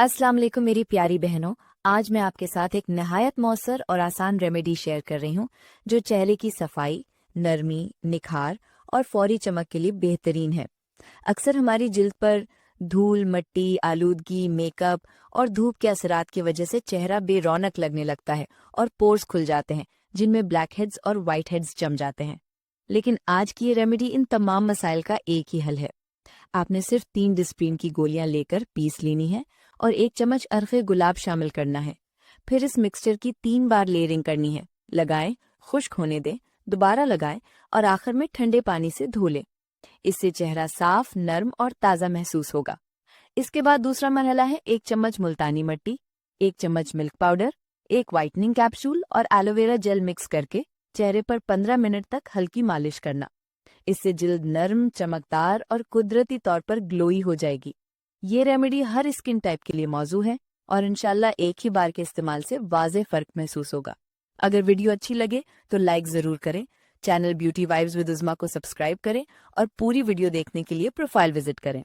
अस्सलाम वालेकुम मेरी प्यारी बहनों। आज मैं आपके साथ एक नहायत मौसर और आसान रेमेडी शेयर कर रही हूँ जो चेहरे की सफाई, नरमी, निखार और फौरी चमक के लिए बेहतरीन है। अक्सर हमारी जिल्द पर धूल, मिट्टी, आलूदगी, मेकअप और धूप के असरात की वजह से चेहरा बेरौनक लगने लगता है और पोर्स खुल जाते हैं जिनमें ब्लैक हेड्स और वाइट हेड्स जम जाते हैं। लेकिन आज की ये रेमेडी इन तमाम मसाइल का एक ही हल है। आपने सिर्फ 3 डिस्प्रिन की गोलियां लेकर पीस लेनी है और 1 चम्मच अरखे गुलाब शामिल करना है। फिर इस मिक्सचर की 3 बार लेयरिंग करनी है। लगाएं, खुश्क होने दें, दोबारा लगाएं और आखिर में ठंडे पानी से धो लें। इससे चेहरा साफ, नर्म और ताज़ा महसूस होगा। इसके बाद दूसरा मरहला है 1 चम्मच मुल्तानी मिट्टी, 1 चम्मच मिल्क पाउडर, 1 व्हाइटनिंग कैप्सूल और एलोवेरा जेल मिक्स करके चेहरे पर 15 मिनट तक हल्की मालिश करना। इससे जिल्द नर्म, चमकदार और कुदरती तौर पर ग्लोई हो जाएगी। ये रेमेडी हर स्किन टाइप के लिए मौजू है और इंशाल्लाह एक ही बार के इस्तेमाल से वाज़ेह फर्क महसूस होगा। अगर वीडियो अच्छी लगे तो लाइक ज़रूर करें, चैनल ब्यूटी वाइब्स विद उज़्मा को सब्सक्राइब करें और पूरी वीडियो देखने के लिए प्रोफाइल विजिट करें।